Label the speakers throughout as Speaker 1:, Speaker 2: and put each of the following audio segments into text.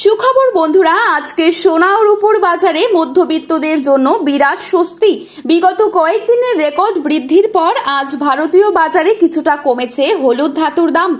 Speaker 1: সুখবর বন্ধুরা, আজকে সোনা ও রূপোর বাজারে মধ্যবিত্তদের জন্য বিরাট স্বস্তি। বিগত কয়েকদিনের রেকর্ড বৃদ্ধির পর আজ ভারতীয় বাজারে কিছুটা কমেছে হলুদ ধাতুর দাম।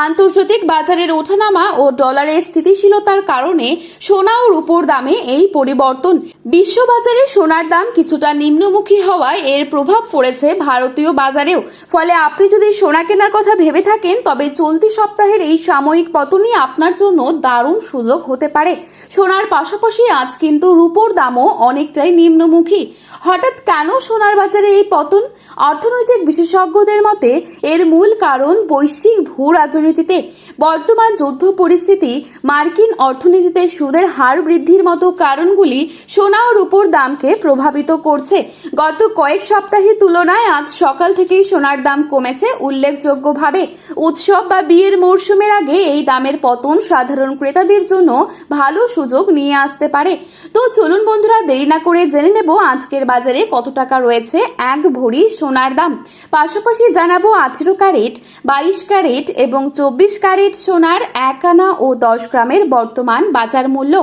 Speaker 1: আন্তর্জাতিক বাজারের ওঠানামা ও ডলারের স্থিতিশীলতার কারণে সোনা ও রূপোর দামে এই পরিবর্তন। বিশ্ববাজারে সোনার দাম কিছুটা নিম্নমুখী হওয়ায় এর প্রভাব পড়েছে ভারতীয় বাজারেও। ফলে আপনি যদি সোনা কেনার কথা ভেবে থাকেন, তবে চলতি সপ্তাহের এই সাময়িক পতনই আপনার জন্য দারুণ সুযোগ হতে পারে। সোনার পাশাপাশি আজ কিন্তু রূপোর দামও অনেকটাই নিম্নমুখী। হঠাৎ কেন সোনার বাজারে এই পতন? অর্থনৈতিক বিশেষজ্ঞদের মতে এর মূল কারণ বৈশ্বিক ভূ রাজনীতিতে। বর্তমান যুদ্ধ পরিস্থিতি, মার্কিন অর্থনীতিতে সুদের হার বৃদ্ধির মতো কারণগুলি সোনা ও রূপোর দামকে প্রভাবিত করছে। গত কয়েক সপ্তাহের তুলনায় আজ সকাল থেকেই সোনার দাম কমেছে উল্লেখযোগ্যভাবে। উৎসব বা বিয়ের মরশুমের আগে এই দামের পতন সাধারণ ক্রেতাদের জন্য ভালো সুযোগ নিয়ে আসতে পারে। তো চলুন বন্ধুরা, দেরি না করে জেনে নেব আজকের বাজারে কত টাকা রয়েছে এক ভরি সোনার দাম। পাশাপাশি জানাবো 18 ক্যারেট, 22 ক্যারেট এবং 24 ক্যারেট সোনার 1 আনা ও 10 গ্রামের বর্তমান বাজার মূল্য।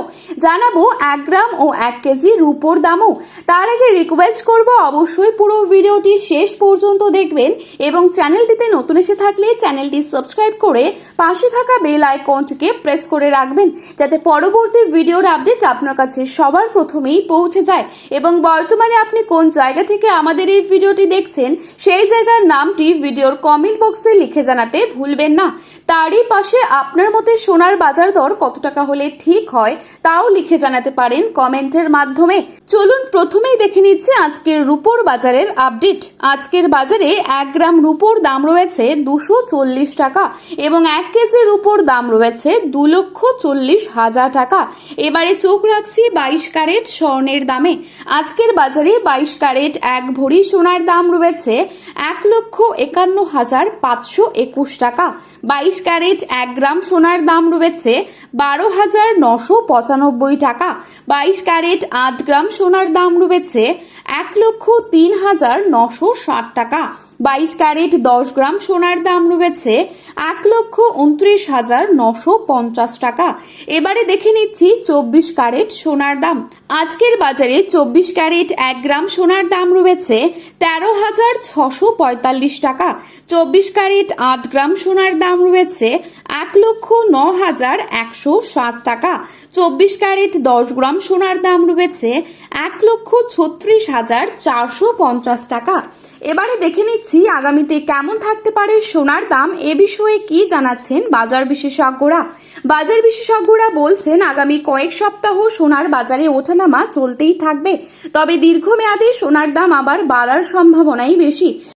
Speaker 1: জানাবো 1 গ্রাম ও 1 কেজি রূপোর দামও। তার আগে রিকোয়েস্ট করব, অবশ্যই পুরো ভিডিওটি শেষ পর্যন্ত দেখবেন এবং চ্যানেলটিতে নতুন এসে থাকলে চ্যানেলটি সাবস্ক্রাইব করে পাশে থাকা বেল আইকনটিকে প্রেস করে রাখবেন, যাতে পরবর্তী ভিডিওর আপডেট আপনার কাছে সবার প্রথমেই পৌঁছে যায়। এবং বর্তমানে আপনি কোন জায়গা থেকে আমাদের এই ভিডিওটি দেখছেন, সেই জায়গার নামটি ভিডিওর কমেন্ট বক্সে লিখে জানাতে ভুলবেন না। তারই পাশে আপনার মতে সোনার বাজার দর কত টাকা হলে ঠিক হয় তাও লিখে জানাতে পারেন কমেন্টের মাধ্যমে। চলুন প্রথমেই দেখে নিচ্ছে আজকের রূপোর বাজারের আপডেট। আজকের বাজারে 1 গ্রাম রূপোর দাম রয়েছে 240 টাকা এবং 1 কেজি রূপোর দাম রয়েছে 2,40,000 টাকা। এবারে চোখ রাখছি 22 ক্যারেট স্বর্ণের দামে। আজকের বাজারে 22 ক্যারেট 1 ভরি সোনার দাম রয়েছে 1,51,521 টাকা। 22 ক্যারেট 1 গ্রাম সোনার দাম রয়েছে 12,995 টাকা। 22 ক্যারেট 8 গ্রাম সোনার দাম রয়েছে 1,03,960 টাকা। 22 ক্যারেট 10 গ্রাম সোনার দাম রয়েছে 1,29,950 টাকা। এবারে দেখে নিচ্ছি 24 ক্যারেট সোনার দাম। আজকের বাজারে 24 ক্যারেট 1 গ্রাম সোনার দাম রয়েছে 13,645 টাকা। 24 ক্যারেট 8 গ্রাম সোনার দাম রয়েছে 1,09,160 টাকা। 24 ক্যারেট 10 গ্রাম সোনার দাম রয়েছে 1,36,450 টাকা। এবারে দেখে নিচ্ছি আগামীতে কেমন থাকতে পারে সোনার দাম। এ বিষয়ে কি জানাচ্ছেন বাজার বিশেষজ্ঞরা। বাজার বিশেষজ্ঞরা বলছেন, আগামী কয়েক সপ্তাহ সোনার বাজারে ওঠানামা চলতেই থাকবে, তবে দীর্ঘমেয়াদে সোনার দাম আবার বাড়ার সম্ভাবনাই বেশি।